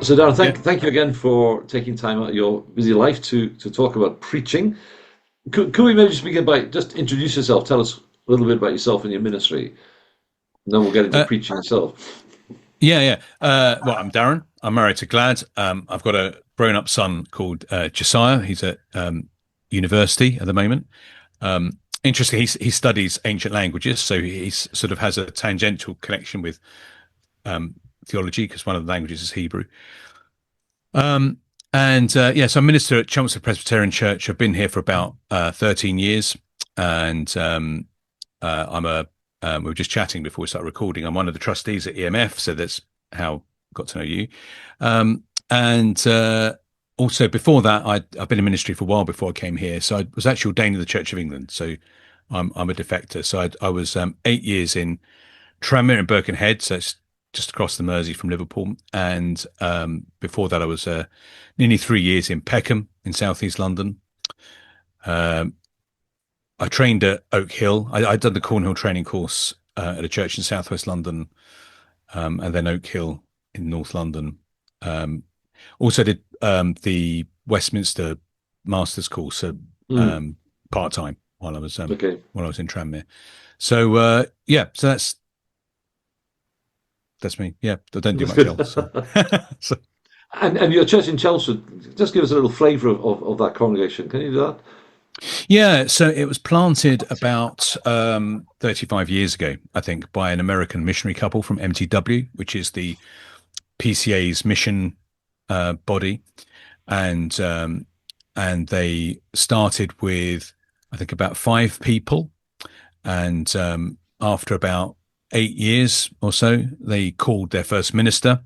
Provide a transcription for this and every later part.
So, Darren, Yeah. thank you again for taking time out of your busy life to talk about preaching. Could we maybe just begin by just introduce yourself? Tell us a little bit about yourself and your ministry, and then we'll get into Uh, preaching itself. yeah. Well, I'm Darren. I'm married to Glad. I've got a grown-up son called Josiah. He's at university at the moment. Interesting, he studies ancient languages, so he's sort of has a tangential connection with theology because one of the languages is Hebrew. Um, and so I minister at Chelmsford Presbyterian Church. I've been here for about 13 years, and I'm a we were just chatting before we started recording. I'm one of the trustees at EMF, so that's how I got to know you. And Also before that, I've been in ministry for a while before I came here. So I was actually ordained in the Church of England. So I'm a defector. So I was 8 years in Tranmere and Birkenhead, so it's just across the Mersey from Liverpool. And before that, I was nearly 3 years in Peckham in southeast London. Um, I trained at Oak Hill. I'd done the Cornhill training course at a church in southwest London, and then Oak Hill in North London. Um, Also did the Westminster Masters course Mm, part time okay. while I was in Tranmere. So so that's me. Yeah, I don't do That's much good. else. So, so And your church in Chelmsford, just give us a little flavour of that congregation. Can you do that? yeah, so it was planted about 35 years ago, I think, by an American missionary couple from MTW, which is the PCA's mission body, and they started with I think about 5 people, and after about 8 years or so, they called their first minister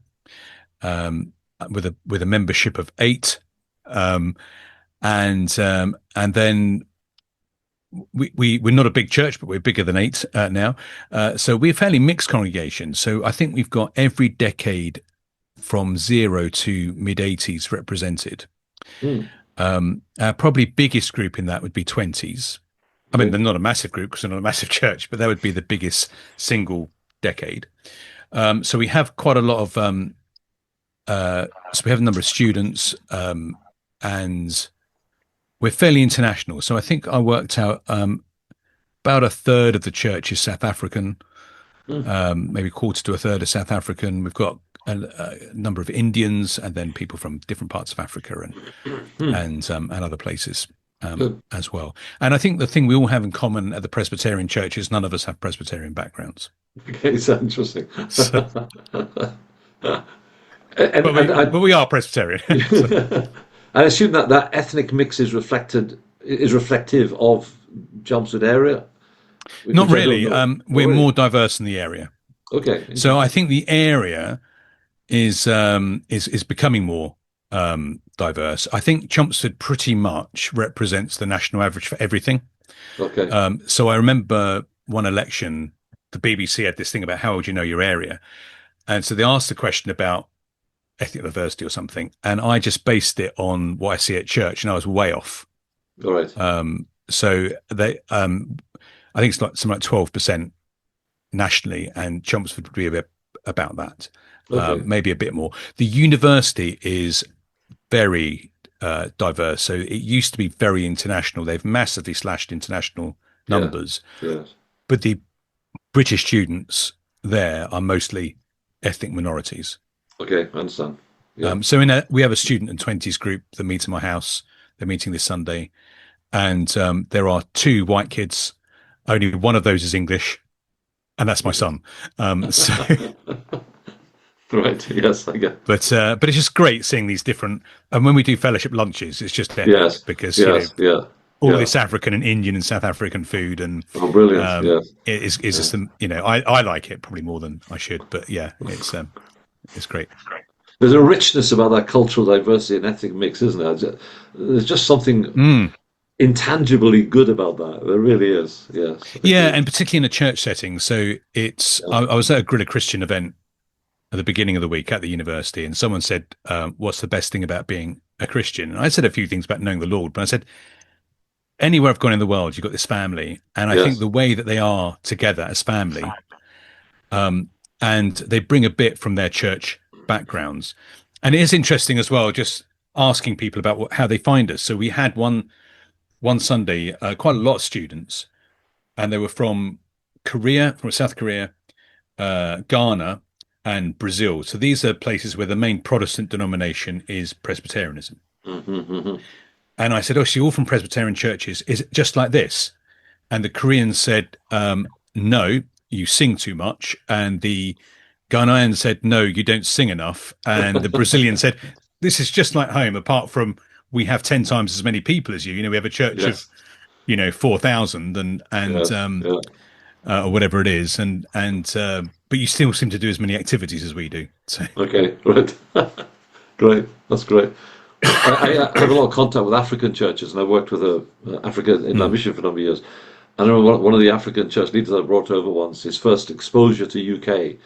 um, with a membership of 8, um, and then we're not a big church, but we're bigger than 8 now. So we're a fairly mixed congregation. So I think we've got every decade from 0 to mid 80s represented. Mm, Our probably biggest group in that would be 20s. I mean, okay. they're not a massive group because they're not a massive church, but that would be the biggest single decade. So we have quite a lot of, so we have a number of students, and we're fairly international. So I think I worked out about a third of the church is South African, Mm, maybe quarter to a third are South African. We've got a number of Indians, and then people from different parts of Africa mm, and other places good. as well. And I think the thing we all have in common at the Presbyterian Church is none of us have Presbyterian backgrounds. Okay, so interesting. So, And, and I, but we are Presbyterian. So, I assume that that ethnic mix is reflective of Chelmsford area, not which I don't really. know. Oh, We're really? more diverse in the area. Okay, So I interesting. think the area is becoming more diverse. I think Chelmsford pretty much represents the national average for everything. Okay, So I remember one election, the BBC had this thing about how would you know your area, and so they asked a question about ethnic diversity or something, and I just based it on what I see at church, and I was way off. all right. So I think it's like something like 12% nationally, and Chelmsford would be a bit about that, Okay, maybe a bit more. The university is very diverse. So it used to be very international. They've massively slashed international yeah, numbers, yes. but the British students there are mostly ethnic minorities. Okay, I understand. Yeah. So we have a student and 20s group that meets in my house. They're meeting this Sunday, and there are 2 white kids. Only one of those is English, and that's my son. So Right. Yes, I get. but it's just great seeing these different. And when we do fellowship lunches, it's just epic Yes, because yes, yeah, all yeah. this African and Indian and South African food, and Oh, brilliant. Yes, it is yeah. just I like it probably more than I should, but yeah, it's great. There's a richness about that cultural diversity and ethnic mix, isn't there? There's just something Mm. intangibly good about that. There really is. Yes, I Yeah, agree. and particularly in a church setting. So it's Yeah. I was at a Grill a Christian event at the beginning of the week at the university, and someone said, "What's the best thing about being a Christian?" And I said a few things about knowing the Lord, but I said anywhere I've gone in the world, you've got this family, and I think Yes. the way that they are together as family, um, and they bring a bit from their church backgrounds, And it is interesting as well, just asking people about how they find us. So we had one Sunday, quite a lot of students, and they were from Korea, from South Korea, Ghana, and Brazil. So these are places where the main Protestant denomination is Presbyterianism. Hmm. And I said, "Oh, so you're all from Presbyterian churches? Is it just like this?" And the Koreans said, "No, you sing too much." And the Ghanaian said, "No, you don't sing enough." And the Brazilian said, "This is just like home, apart from we have 10 times as many people as you. You know, we have a church of, Yes. 4,000 and Yes. Yeah. or whatever it is, and but you still seem to do as many activities as we do." So, Okay. Right. Great. That's great. I have a lot of contact with African churches, and I worked with Africa in my mm, mission for a number of years. And I remember one of the African church leaders I brought over once, his first exposure to UK,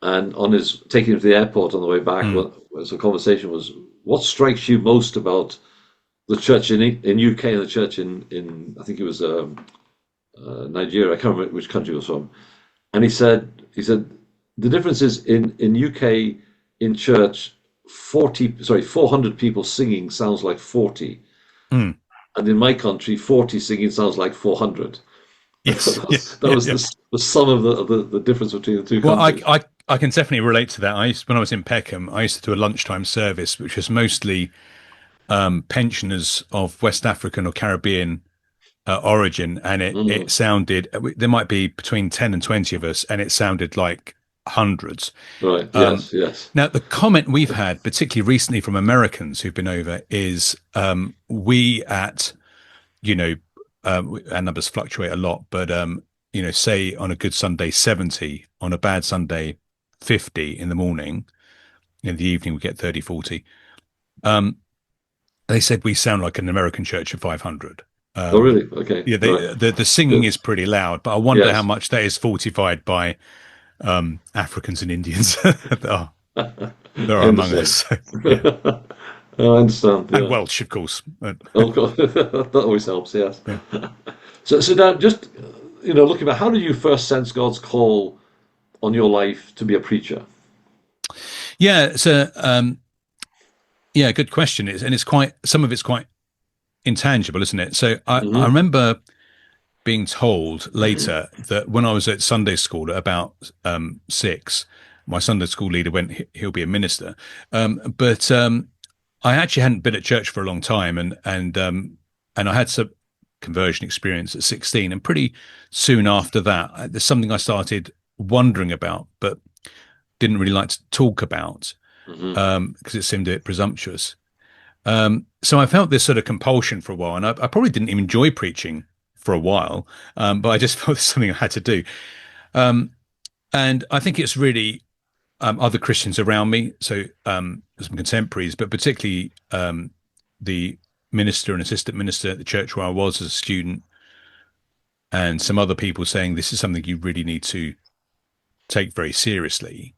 and on his taking him to the airport on the way back, mm, was a conversation was, what strikes you most about the church in UK and the church in I think it was Nigeria. I can't remember which country it was from. And he said the difference is in UK in church 400 people singing sounds like 40, mm. and in my country 40 singing sounds like 400. Yes, yeah, That yeah, was yeah. the sum of the difference between the two Well, countries. I can definitely relate to that. When I was in Peckham, I used to do a lunchtime service, which was mostly pensioners of West African or Caribbean origin, and it Mm, sounded there might be between 10 and 20 of us, and it sounded like hundreds. right. Um, Yes. Yes. Now, the comment we've had, particularly recently from Americans who've been over, is we at, you know, our numbers fluctuate a lot, but, say on a good Sunday, 70, on a bad Sunday, 50 in the morning, in the evening, we get 30, 40. Um, they said we sound like an American church of 500. Oh, Um, really? Okay. yeah, Right. the singing Good. is pretty loud, but I wonder how Yes. much that is fortified by Africans and Indians that I are among understand. us. Yeah. I understand. And Yeah. Welsh, of course. But, Oh, God. That always helps. Yes. yeah, So now, just looking back, how did you first sense God's call on your life to be a preacher? yeah, it's a yeah, good question. It's quite some of it's quite intangible, isn't it? So I Hmm. remember being told later that when I was at Sunday school at about 6, my Sunday school leader went, He'll be a minister." But I actually hadn't been at church for a long time, and I had some conversion experience at 16, and pretty soon after that, there's something I started wondering about, but didn't really like to talk about Hmm. because it seemed a bit presumptuous. So I felt this sort of compulsion for a while, and I probably didn't even enjoy preaching for a while, but I just felt it's something I had to do. Um, and I think it's really other Christians around me, so some contemporaries, but particularly the minister and assistant minister at the church where I was as a student, and some other people saying this is something you really need to take very seriously.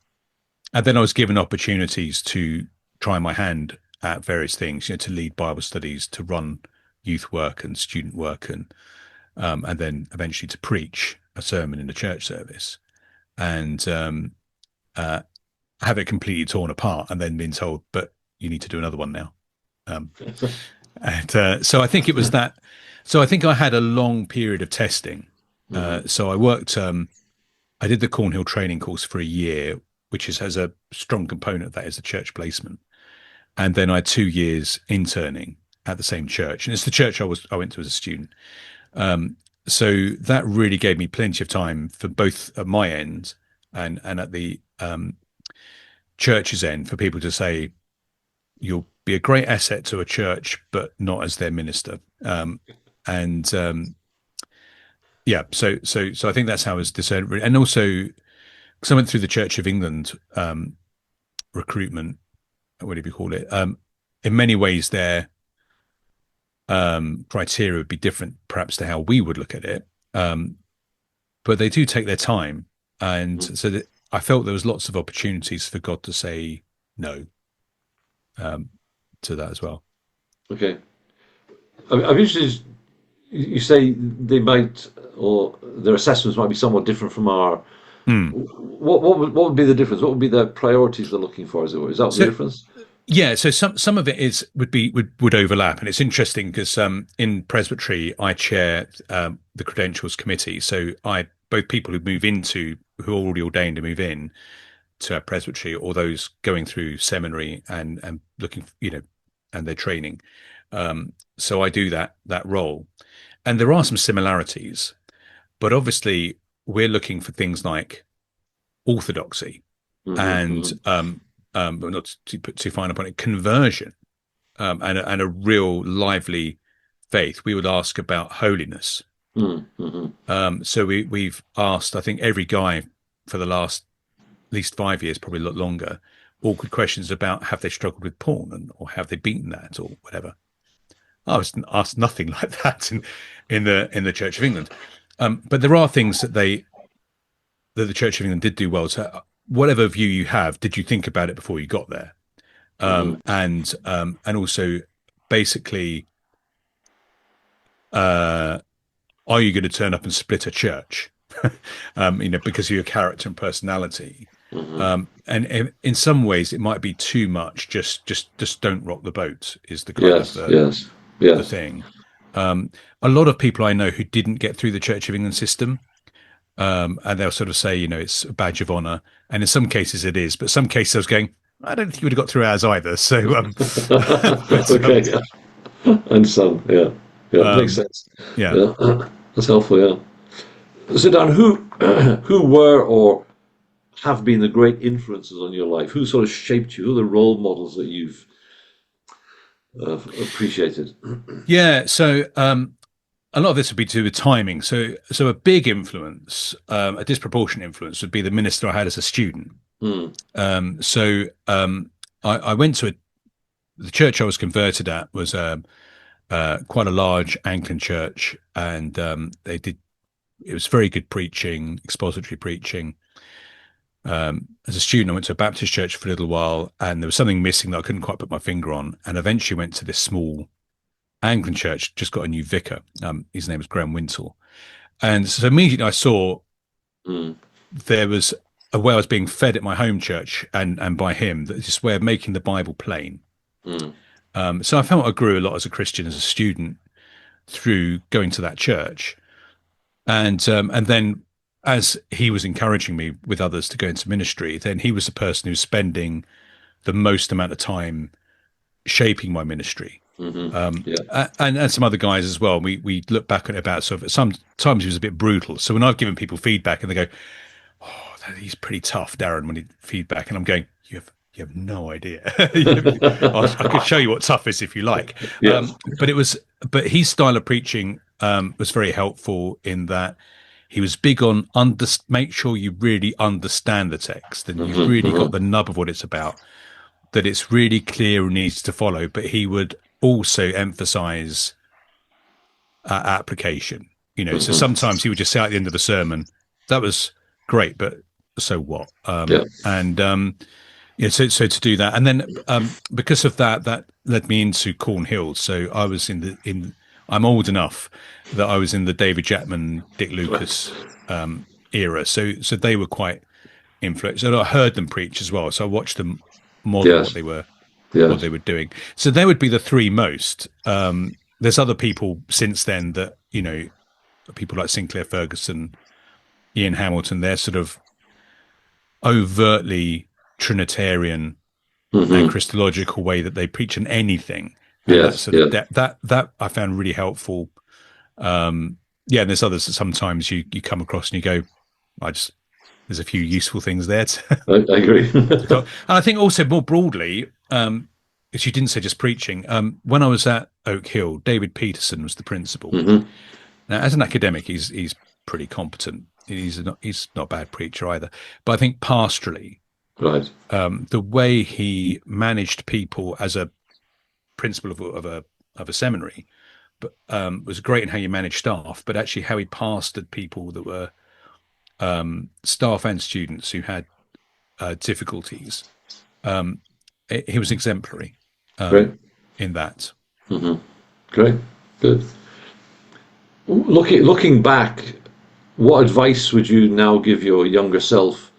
And then I was given opportunities to try my hand at various things, to lead Bible studies, to run youth work and student work, and then eventually to preach a sermon in a church service, and uh, have it completely torn apart, and then being told, "But you need to do another one now." Um, and so I think it was that. So I think I had a long period of testing. Hmm. So I worked. I did the Cornhill training course for a year, which has a strong component of that is a church placement. And then I had 2 years interning at the same church, and it's the church I went to as a student. Um, so that really gave me plenty of time for both at my end and at the church's end for people to say you'll be a great asset to a church, but not as their minister. And Yeah, so I think that's how I was discerned, and also because I went through the Church of England recruitment, whatever you call it. In many ways, their criteria would be different, perhaps, to how we would look at it. But they do take their time, and so that I felt there was lots of opportunities for God to say no um, to that as well. Okay. I'm interested. You say they might, or their assessments might be somewhat different from our. Hmm. What would be the difference? What would be the priorities they're looking for? Is that the So difference? Yeah, so some of it would overlap, and it's interesting because in Presbytery I chair the credentials committee. So I both people who are already ordained to move in to our Presbytery, or those going through seminary and looking, and their training. So I do that role, and there are some similarities, but obviously we're looking for things like orthodoxy and but not to put too fine upon it, conversion, and a real lively faith. We would ask about holiness. So we've asked, I think, every guy for the last at least 5 years, probably a lot longer, awkward questions about have they struggled with porn or have they beaten that or whatever. I was asked nothing like that in the Church of England, but there are things that the Church of England did do well. So whatever view you have, did you think about it before you got there? And also basically, are you going to turn up and split a church? Because of your character and personality. And in some ways, it might be too much. Just don't rock the boat is the kind of the thing. A lot of people I know who didn't get through the Church of England system, and they'll sort of say, it's a badge of honor, and in some cases it is, but some cases I was going, I don't think you would have got through ours either. So, okay, and some, makes sense. Yeah, that's helpful. Yeah. So, Dan, who were or have been the great influences on your life? Who sort of shaped you? Who are the role models that you've appreciated? Yeah. So, a lot of this would be to do with timing. So a big influence, a disproportionate influence, would be the minister I had as a student. I went to the church I was converted at was quite a large Anglican church, and it was very good preaching, expository preaching. As a student, I went to a Baptist church for a little while, and there was something missing that I couldn't quite put my finger on, and eventually went to this small Anglican church, just got a new vicar. His name was Graham Wintle. And so immediately I saw there was a way I was being fed at my home church and by him, this way of making the Bible plain. So I felt I grew a lot as a Christian, as a student, through going to that church. And then as he was encouraging me with others to go into ministry, then he was the person who was spending the most amount of time shaping my ministry. And some other guys as well. We look back at it about sort of sometimes he was a bit brutal. So when I've given people feedback and they go, "Oh, he's pretty tough, Darren," when he feedback, and I'm going, "You have no idea." I could show you what tough is if you like. But his style of preaching was very helpful in that he was big on make sure you really understand the text and you've really got the nub of what it's about, that it's really clear and easy to follow. But he would also emphasize application, so sometimes he would just say at the end of the sermon, that was great, but so what? So to do that, and then because of that led me into Cornhill. So I was I'm old enough that I was in the David Chapman, Dick Lucas era, so they were quite influential. So I heard them preach as well, so I watched them model what they were doing. So they would be the three most. There's other people since then that, people like Sinclair Ferguson, Ian Hamilton, they're sort of overtly Trinitarian and Christological way that they preach on anything. And that I found really helpful. And there's others that sometimes you come across and you go, there's a few useful things there. I agree. And I think also more broadly, because you didn't say just preaching, when I was at Oak Hill, David Peterson was the principal. Now, as an academic, he's pretty competent. He's not a bad preacher either. But I think pastorally, right, the way he managed people as a principal of a seminary, but was great in how you manage staff, but actually how he pastored people that were staff and students who had difficulties. He was exemplary in that. Great, good. Looking back, what advice would you now give your younger self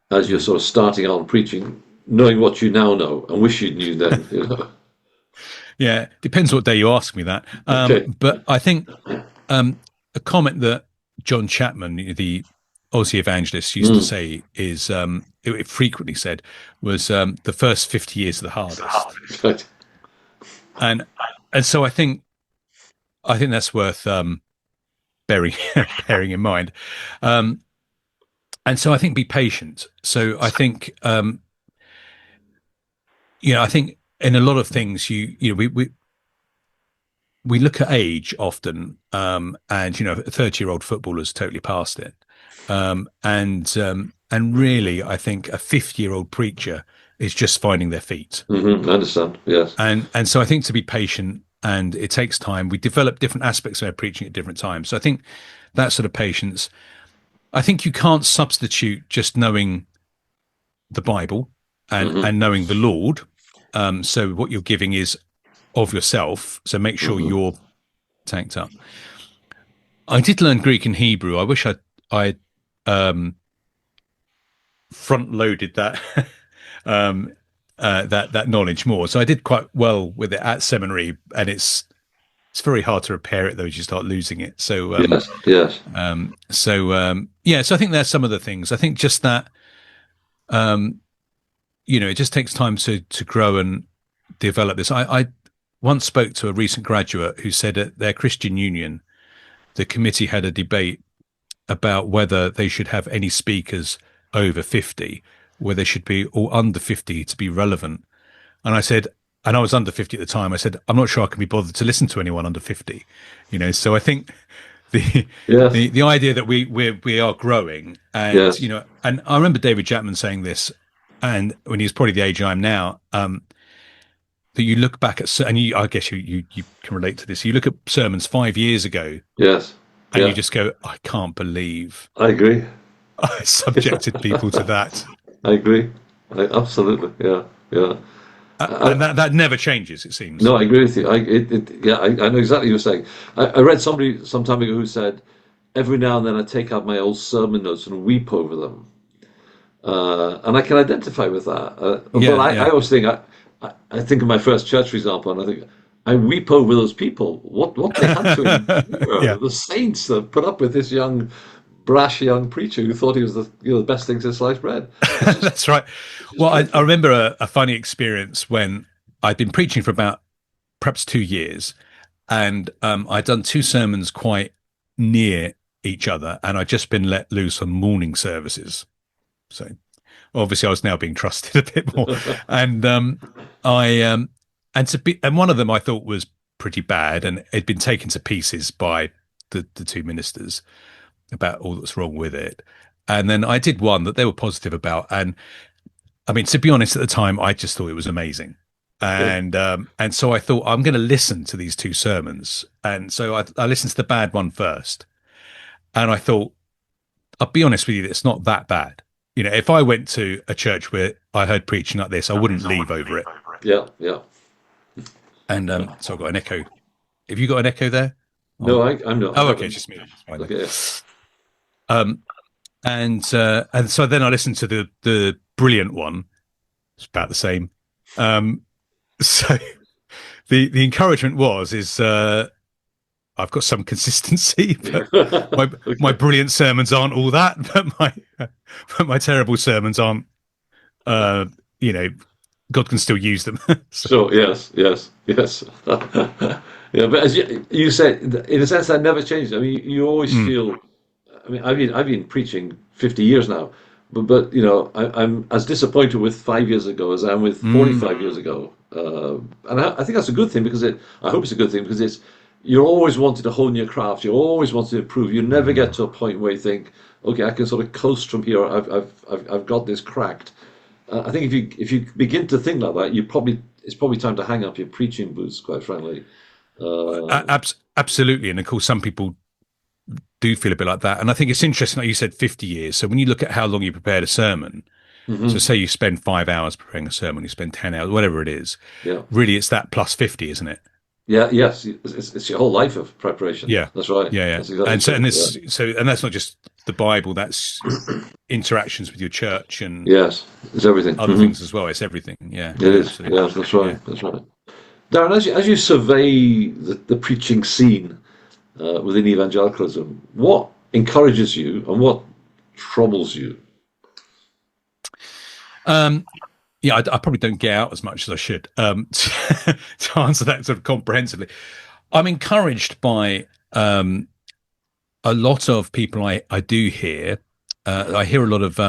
as you're sort of starting out preaching? knowing what you now know and wish you knew then. You know. Yeah, depends what day you ask me that. Okay. But I think a comment that John Chapman, the Aussie evangelist, used to say is it frequently said was the first 50 years are the hardest, Right. and so I think that's worth bearing bearing in mind. Um, and so I think be patient. So I think I think in a lot of things we look at age often, and a 30-year-old footballer's totally past it, and really, I think a 50-year-old preacher is just finding their feet, I understand. Yes. and so I think to be patient, and it takes time. We develop different aspects of our preaching at different times. So I think that sort of patience. I think you can't substitute just knowing the Bible and knowing the Lord. So what you're giving is of yourself. So make sure you're tanked up. I did learn Greek and Hebrew. I wish I front loaded that that knowledge more. So I did quite well with it at seminary, and it's very hard to repair it though as you start losing it. So yes. So I think there's some of the things. I think just that it just takes time to grow and develop this. I once spoke to a recent graduate who said at their Christian union, the committee had a debate about whether they should have any speakers over 50, whether they should be all under 50 to be relevant. And I said, and I was under 50 at the time, I said, I'm not sure I can be bothered to listen to anyone under 50. So I think the idea that we are growing, and and I remember David Chapman saying this, and when he was probably the age I am now, that you look back at, and I guess you can relate to this. You look at sermons 5 years ago, Yes. and you just go, I can't believe I agree. I subjected people to that. I agree. Absolutely. Yeah. And that never changes, it seems. No, I agree with you. I know exactly what you're saying. I read somebody some time ago who said, every now and then I take out my old sermon notes and weep over them. And I can identify with that. I always think, I think of my first church, for example, and I think, I weep over those people. What they had to endure. The saints that put up with this brash young preacher who thought he was the best thing since sliced bread. That's right. Well, I remember a funny experience when I'd been preaching for about perhaps 2 years, and I'd done 2 sermons quite near each other, and I'd just been let loose on morning services. So obviously I was now being trusted a bit more, and and one of them I thought was pretty bad, and it'd been taken to pieces by the 2 ministers about all that's wrong with it. And then I did one that they were positive about, and I mean, to be honest, at the time I just thought it was amazing, and so I thought I'm going to listen to these 2 sermons, and so I listened to the bad one first, and I thought, I'll be honest with you, it's not that bad. If I went to a church where I heard preaching like this, I wouldn't leave over it. Yeah. And so I got an echo. Have you got an echo there? No, I'm not. Oh, okay, it's just me. Okay. And so then I listened to the brilliant one. It's about the same. So the encouragement is I've got some consistency, but my brilliant sermons aren't all that. But my terrible sermons aren't. God can still use them. So yes. Yeah, but as you said, in a sense, that never changed. I mean, you always feel. I mean, I've been preaching 50 years now, but I'm as disappointed with 5 years ago as I am with 45 years ago, and I think that's a good thing, because I hope it's a good thing, because you're always wanting to hone your craft. You're always wanting to improve. You never get to a point where you think, okay, I can sort of coast from here. I've got this cracked. I think if you begin to think like that, it's probably time to hang up your preaching boots, quite frankly. Absolutely, and of course, some people do feel a bit like that. And I think it's interesting, like you said, 50 years. So when you look at how long you prepared a sermon, so say you spend 5 hours preparing a sermon, you spend 10 hours, whatever it is. Yeah. Really, it's that plus 50, isn't it? Yeah. Yes. It's your whole life of preparation. Yeah. That's right. Yeah. That's exactly and that's not just the Bible, that's interactions with your church and Yes, it's everything. other things as well. It's everything. Yeah, It yeah, is. absolutely. Yes, that's right. Yeah. That's right. Darren, as you survey the preaching scene within evangelicalism, what encourages you and what troubles you? Yeah, I probably don't get out as much as I should to answer that sort of comprehensively. I'm encouraged by a lot of people I do hear. I hear a lot of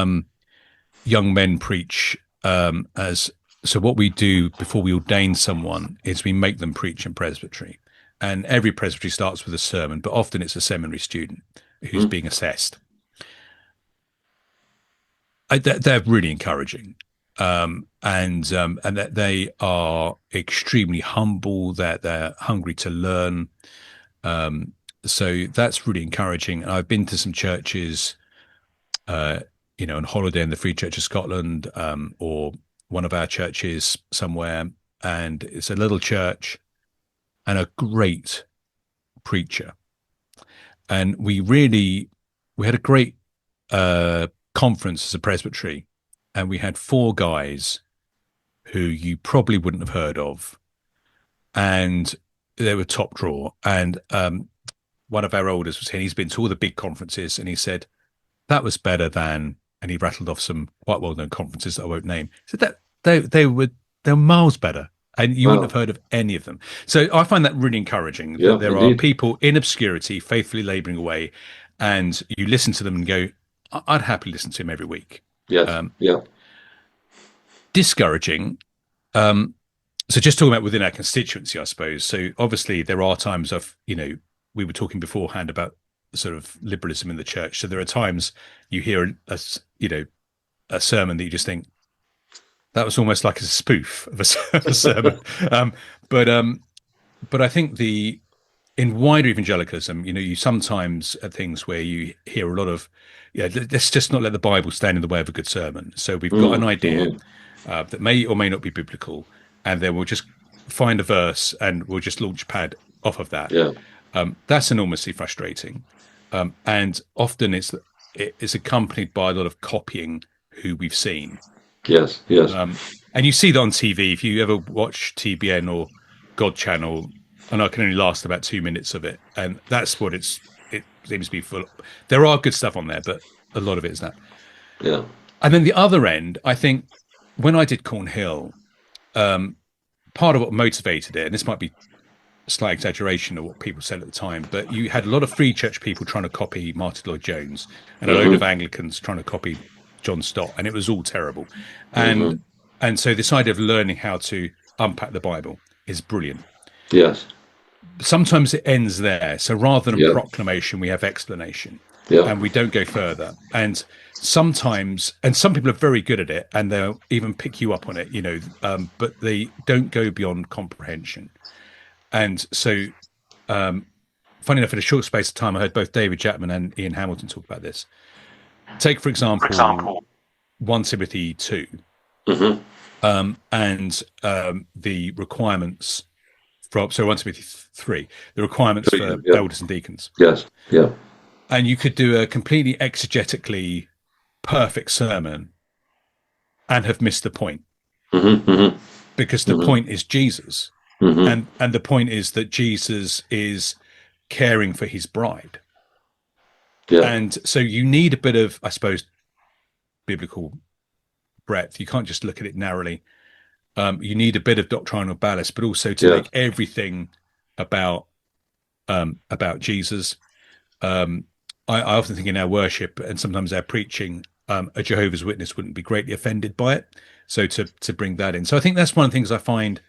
young men preach as so. What we do before we ordain someone is we make them preach in presbytery, and every presbytery starts with a sermon, but often it's a seminary student who's being assessed. They're really encouraging, and that they are extremely humble. That they're hungry to learn. So that's really encouraging. And I've been to some churches, on holiday in the Free Church of Scotland, or one of our churches somewhere, and it's a little church and a great preacher. And we had a great conference as a presbytery, and we had 4 guys who you probably wouldn't have heard of, and they were top draw. And one of our elders was saying he's been to all the big conferences, and he said that was better than, and he rattled off some quite well-known conferences that I won't name. He said that they were miles better, and you wouldn't have heard of any of them. So I find that really encouraging, that there are people in obscurity faithfully laboring away, and you listen to them and go, I'd happily listen to him every week. Yes. Discouraging. So just talking about within our constituency, I suppose. So obviously there are times we were talking beforehand about sort of liberalism in the church. So there are times you hear a sermon that you just think that was almost like a spoof of a sermon. But I think in wider evangelicalism, you sometimes at things where you hear a lot of, let's just not let the Bible stand in the way of a good sermon. So we've got an idea that may or may not be biblical, and then we'll just find a verse and we'll just launch pad off of that. That's enormously frustrating. And often it's accompanied by a lot of copying who we've seen. Yes. And you see that on TV. If you ever watch TBN or God Channel, and I can only last about 2 minutes of it, and that's what it seems to be full of. There are good stuff on there, but a lot of it is that. Yeah. And then the other end, I think, when I did Cornhill, part of what motivated it, and this might be a slight exaggeration of what people said at the time, but you had a lot of Free Church people trying to copy Martin Lloyd-Jones, and a load of Anglicans trying to copy John Stott, and it was all terrible. And so this idea of learning how to unpack the Bible is brilliant. Yes. Sometimes it ends there. So rather than proclamation, we have explanation, and we don't go further. And sometimes, and some people are very good at it, and they'll even pick you up on it, but they don't go beyond comprehension. And so, funny enough, in a short space of time, I heard both David Chapman and Ian Hamilton talk about this. Take, for example, 1 Timothy 2, and the requirements from, 1 Timothy 3, the requirements for elders and deacons. Yes, yeah. And you could do a completely exegetically perfect sermon and have missed the point. Because the point is Jesus. And the point is that Jesus is caring for his bride. And so you need a bit of, I suppose, biblical breadth. You can't just look at it narrowly. You need a bit of doctrinal ballast, but also to make everything about Jesus. I often think in our worship and sometimes our preaching, a Jehovah's Witness wouldn't be greatly offended by it. So to bring that in. So I think that's one of the things I find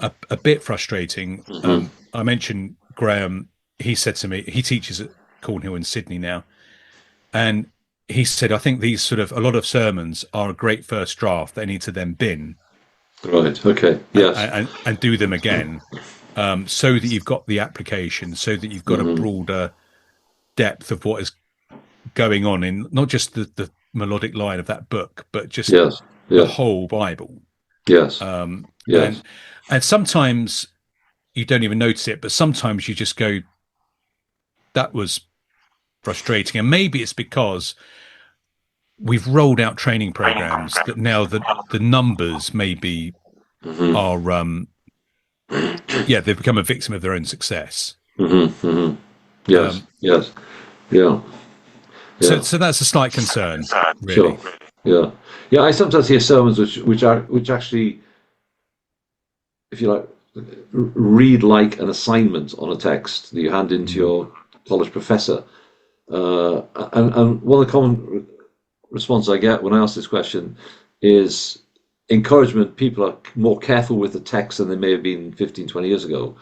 a bit frustrating. I mentioned Graham. He said to me, he teaches at Cornhill in Sydney now, and he said, I think these a lot of sermons are a great first draft. They need to then bin. Right. Okay. Yes. And do them again, so that you've got the application, so that you've got a broader depth of what is going on in not just the melodic line of that book, but just the whole Bible. Yes. And sometimes you don't even notice it, but sometimes you just go, that was frustrating. And maybe it's because we've rolled out training programs that now the numbers maybe are they've become a victim of their own success. Yes, yes, yeah, yeah. So that's a slight concern, Sure. really. Yeah, yeah. I sometimes hear sermons which actually, if you like, read like an assignment on a text that you hand into your college professor. And one of the common responses I get when I ask this question is encouragement. People are more careful with the text than they may have been 15, 20 years ago.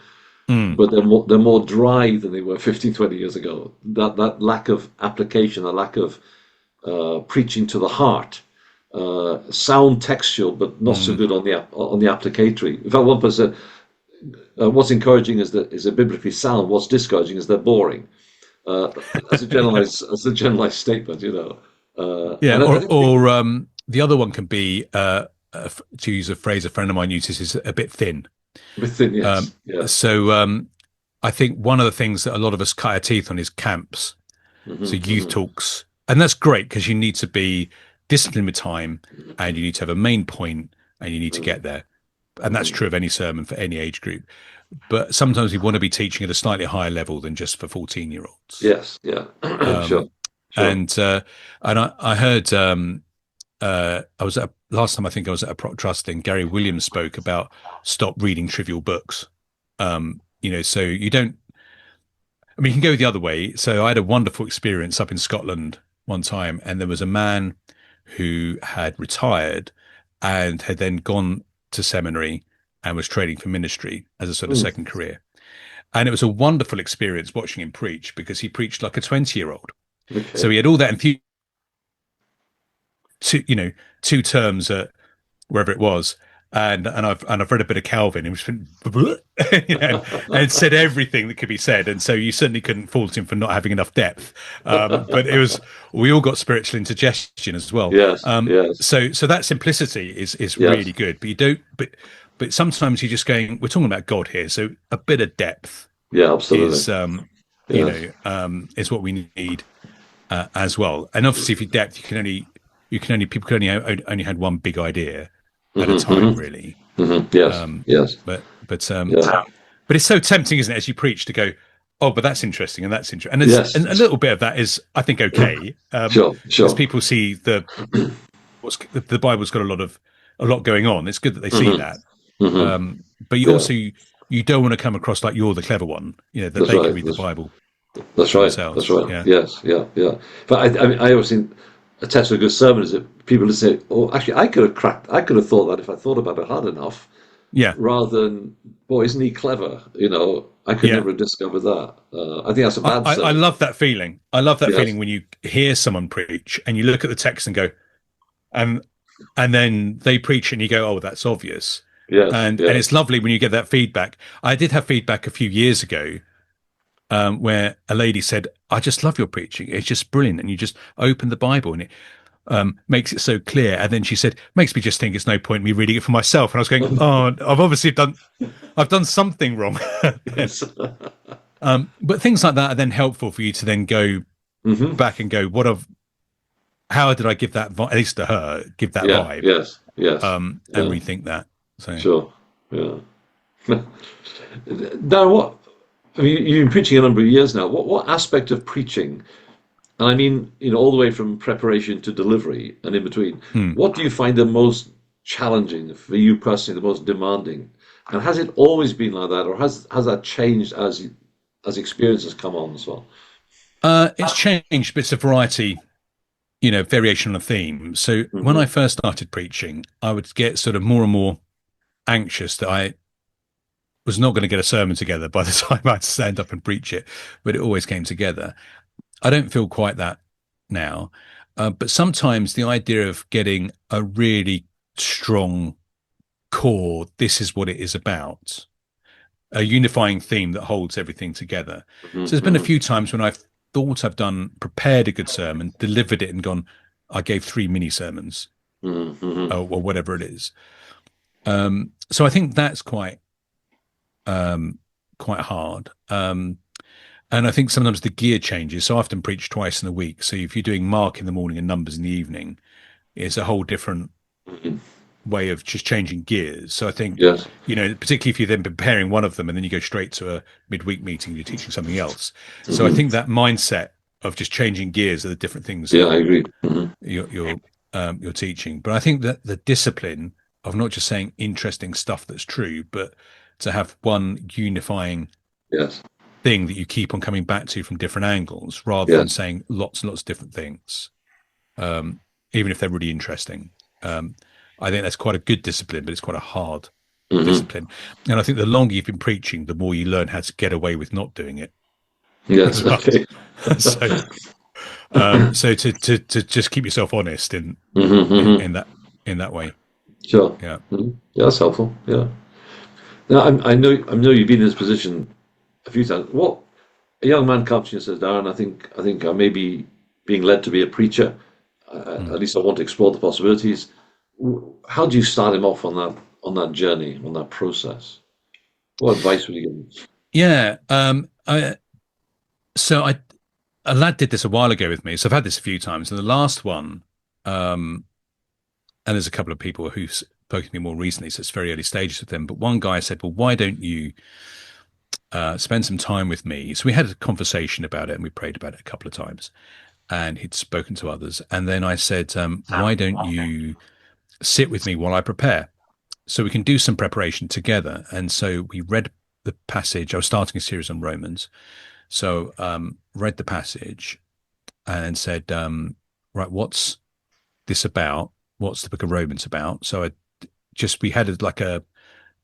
But they're more dry than they were 15, 20 years ago. That lack of application, a lack of preaching to the heart, sound textual, but not so good on the applicatory. In fact, one person said, "What's encouraging is they're biblically sound. What's discouraging is they're boring." As a generalized statement, you know. Yeah, And I think, the other one can be to use a phrase a friend of mine uses is a bit thin. within, yes, yeah, So I think one of the things that a lot of us cut our teeth on is camps. So youth talks, and that's great because you need to be disciplined with time, and you need to have a main point, and you need to get there. And that's true of any sermon for any age group. But sometimes we want to be teaching at a slightly higher level than just for 14-year-olds. yes, yeah, sure, And I heard last time I think I was at a Prop Trust thing. Gary Williams spoke about stop reading trivial books. So you don't. I mean, you can go the other way. So I had a wonderful experience up in Scotland one time, and there was a man who had retired and had then gone to seminary and was training for ministry as a sort of second career. And it was a wonderful experience watching him preach because he preached like a 20-year-old. okay. So he had all that enthusiasm, 2 terms at wherever it was. And I've read a bit of Calvin, and was and said everything that could be said, and so you certainly couldn't fault him for not having enough depth. But we all got spiritual indigestion as well. Yes, yes, So that simplicity is yes, really good. But you don't. But sometimes you're just going. We're talking about God here, so a bit of depth yeah, absolutely. is is what we need as well. And obviously, if you depth, people can only had one big idea at a time, really. Yes, yes, But yeah, but it's so tempting, isn't it, as you preach to go, oh, but that's interesting, and that's interesting, and yes, and a little bit of that is, I think, okay, sure, as people see the Bible's got a lot going on. It's good that they see that, but you don't want to come across like you're the clever one, that That's they right. can read the Bible. That's right. themselves. That's right. Yeah. Yes, yeah, yeah. But I always think a test of a good sermon is that people say, "Oh, actually, I could have thought that if I thought about it hard enough." Yeah. Rather than, "Boy, isn't he clever?" I could Yeah. never have discovered that. I think that's a bad. I love that feeling. I love that Yes. feeling when you hear someone preach and you look at the text and go, and then they preach and you go, oh, that's obvious. Yes, And yes. it's lovely when you get that feedback. I did have feedback a few years ago where a lady said, I just love your preaching. It's just brilliant. And you just open the Bible and it makes it so clear. And then she said, makes me just think it's no point me reading it for myself. And I was going, oh, I've done something wrong. Yes. But things like that are then helpful for you to then go back and go, how did I give that, at least to her, give that Yeah. vibe? Yes. Yes. And Yeah. rethink that. So Sure. Yeah. Now, you've been preaching a number of years now. What aspect of preaching, and I mean, all the way from preparation to delivery and in between, what do you find the most challenging for you personally, the most demanding? And has it always been like that, or has that changed as experience has come on as well? it's changed, but it's a variety, variation on a theme. So when I first started preaching, I would get sort of more and more anxious that I was not going to get a sermon together by the time I had to stand up and preach it, but it always came together. I don't feel quite that now, but sometimes the idea of getting a really strong core, this is what it is about, a unifying theme that holds everything together. So there's been a few times when I've thought I've prepared a good sermon, delivered it and gone, I gave 3 mini sermons or whatever it is. So I think that's quite hard. And I think sometimes the gear changes. So I often preach twice in a week. So if you're doing Mark in the morning and Numbers in the evening, it's a whole different Mhm. way of just changing gears. So I think, Yes. particularly if you're then preparing one of them and then you go straight to a midweek meeting, you're teaching something else. So I Hmm. think that mindset of just changing gears are the different things Yeah, that I agree. Hmm. you're teaching. But I think that the discipline of not just saying interesting stuff that's true, but to have one unifying Yes. thing that you keep on coming back to from different angles, rather than Yes. saying lots and lots of different things, um, even if they're really interesting. Um, I think that's quite a good discipline, but it's quite a hard Hmm. discipline. And I think the longer you've been preaching, the more you learn how to get away with not doing it Yes. as well. Okay. so, to just keep yourself honest Hmm. in, Hmm. in that in that way. Sure. Yeah. Hmm. Yeah, that's helpful. Yeah. Now, I know you've been in this position a few times. What a young man comes to you and says, Darren, I think I may be being led to be a preacher. Mm. At least I want to explore the possibilities. How do you start him off on that journey, on that process? What advice would you give him? Yeah. So a lad did this a while ago with me. So I've had this a few times. And the last one, um, and there's a couple of people who've spoken to me more recently, so it's very early stages with them. But one guy said, "Well, why don't you spend some time with me?" So we had a conversation about it, and we prayed about it a couple of times. And he'd spoken to others, and then I said, "Why don't you sit with me while I prepare, so we can do some preparation together?" And so we read the passage. I was starting a series on Romans, so read the passage and said, "Right, what's this about? What's the book of Romans about?" So we had like a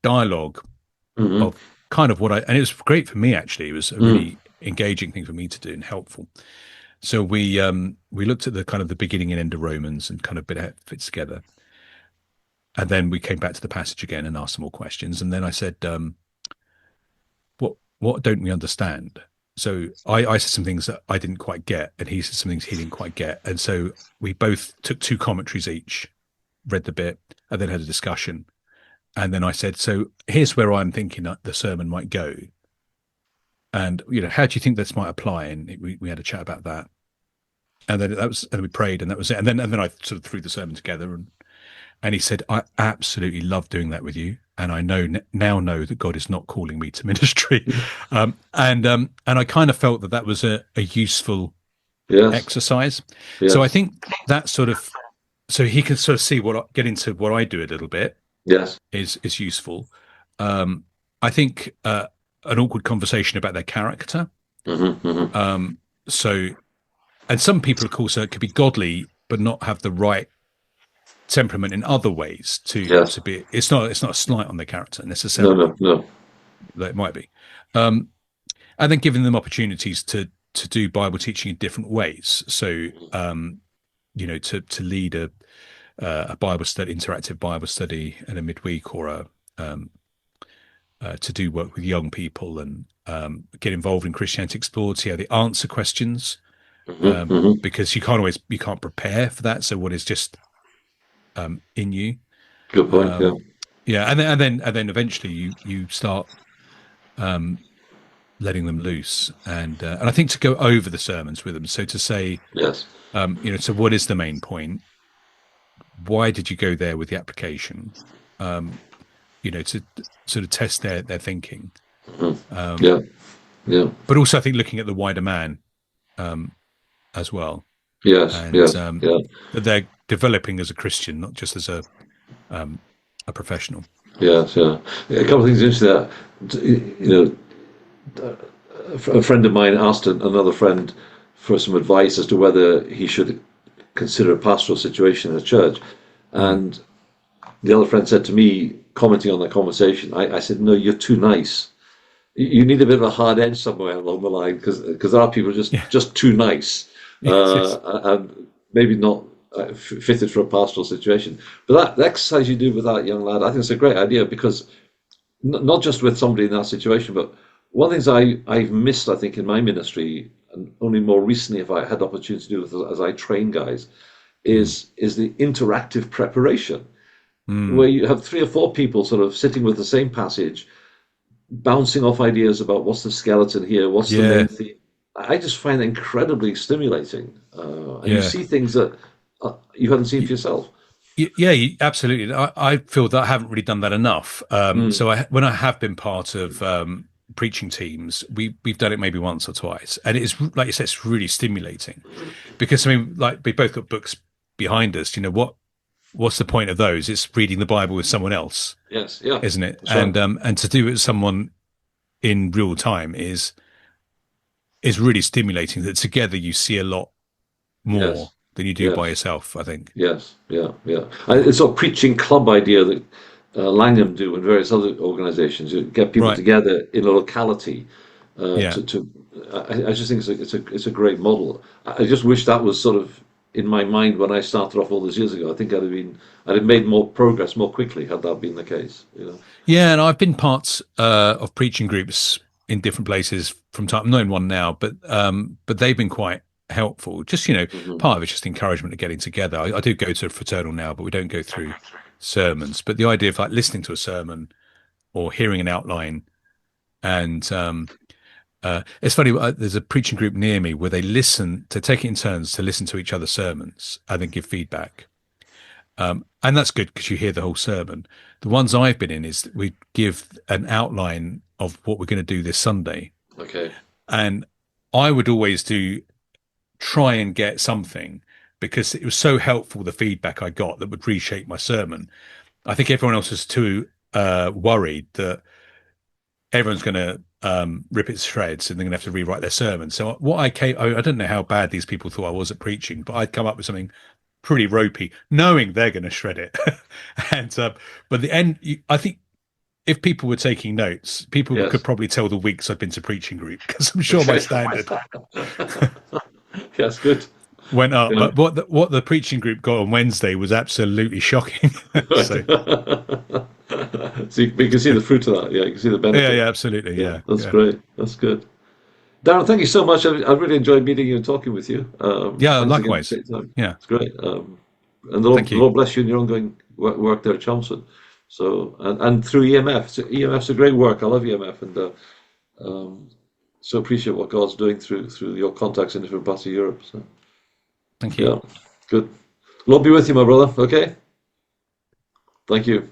dialogue Hmm. of kind of and it was great for me actually. It was a Hmm. really engaging thing for me to do and helpful. So we looked at the kind of the beginning and end of Romans and kind of bit how it fits together. And then we came back to the passage again and asked some more questions. And then I said, what don't we understand? So I said some things that I didn't quite get, and he said some things he didn't quite get. And so we both took two commentaries each, read the bit, and then had a discussion. And then I said, so here's where I'm thinking that the sermon might go. And, how do you think this might apply? And we had a chat about that. And then and we prayed, and that was it. And then I sort of threw the sermon together, and he said, I absolutely love doing that with you. And I now know that God is not calling me to ministry. And I kind of felt that was a useful Yes. exercise. So I Yes. think that so he can sort of see get into what I do a little bit Yes. is useful. I think an awkward conversation about their character. Hmm. Hmm. Um, so, and some people, of course, could be godly but not have the right temperament in other ways Yes. to be. It's not a slight on their character No. No. necessarily, No. though it might be. Um, and then giving them opportunities to do Bible teaching in different ways. So, to lead a Bible study, interactive Bible study in a midweek, or um, to do work with young people and get involved in Christianity Explored, see how they answer questions, Hmm. Hmm. because you can't prepare for that. So what is just in you, Good point. Yeah. um, yeah, and then eventually you start um, letting them loose, and I think to go over the sermons with them. So to say, Yes. so what is the main point? Why did you go there with the application? Um, to sort of test their thinking. Hmm. Um, Yeah. Yeah. but also I think looking at the wider man um, as well, Yes. and Yes. Yeah. that they're developing as a Christian, not just as a professional. Yes. Yeah. A couple of things interesting there. A friend of mine asked another friend for some advice as to whether he should consider a pastoral situation in a church, Mm. and the other friend said to me, commenting on the conversation, I said, "No, you're too nice. You need a bit of a hard edge somewhere along the line because there are people Yeah. just too nice, Yes. Yes. and maybe not fitted for a pastoral situation." But the exercise you do with that young lad, I think it's a great idea because not just with somebody in that situation, but one of the things I've missed, I think, in my ministry, and only more recently have I had the opportunity to do with as I train guys, Mm. is the interactive preparation, where Mm. you have three or four people sort of sitting with the same passage, bouncing off ideas about what's the skeleton here, what's the main Yeah. theme. I just find it incredibly stimulating, and you Yeah. see things that you hadn't seen for yourself. Yeah, absolutely. I feel that I haven't really done that enough. Mm, So when I have been part of preaching teams, we've done it maybe once or twice, and it's like you said, it's really stimulating because I mean, like we both got books behind us. You know what's the point of those? It's reading the Bible with someone else, yes, yeah, isn't it? that's right. And to do it with someone in real time is really stimulating. That together you see a lot more Yes, than you do by yes. yourself. I think. Yes, yeah, yeah. It's a preaching club idea that Langham do and various other organizations. You get people Right. together in a locality Yeah. to. I just think it's a great model. I just wish that was sort of in my mind when I started off all those years ago. I think I'd have made more progress more quickly had that been the case. You know. Yeah, and I've been part of preaching groups in different places from time. I'm not in one now, but they've been quite helpful. Just Hmm. part of it's just encouragement of getting together. I do go to a fraternal now, but we don't go through sermons. But the idea of like listening to a sermon or hearing an outline, and it's funny. There's a preaching group near me where they listen to take it in turns to listen to each other's sermons and then give feedback. And that's good because you hear the whole sermon. The ones I've been in is that we give an outline of what we're going to do this Sunday. Okay. And I would always do try and get something because it was so helpful, the feedback I got that would reshape my sermon. I think everyone else was too worried that everyone's going to rip its shreds and they're going to have to rewrite their sermon. So what I don't know how bad these people thought I was at preaching, but I'd come up with something pretty ropey, knowing they're going to shred it. and but the end, I think if people were taking notes, people could Yes. probably tell the weeks I'd been to preaching group because I'm sure my Okay. standard Yes. Good. went up. Yeah. But what the preaching group got on Wednesday was absolutely shocking. So So you can see the fruit of that. Yeah, you can see the yeah, benefit. yeah, absolutely, Yeah, yeah, that's yeah, great. That's good. Darren, thank you so much. I really enjoyed meeting you and talking with you. yeah. Thanks again for Likewise, taking time. yeah. It's great. And Thank The you. Lord bless you in your ongoing work there at Chelmsford. So, and through EMF. So EMF's a great work. I love EMF and um, so appreciate what God's doing through your contacts in different parts of Europe. So, Thank you. yeah, good. Lord be with you, my brother. Okay? Thank you.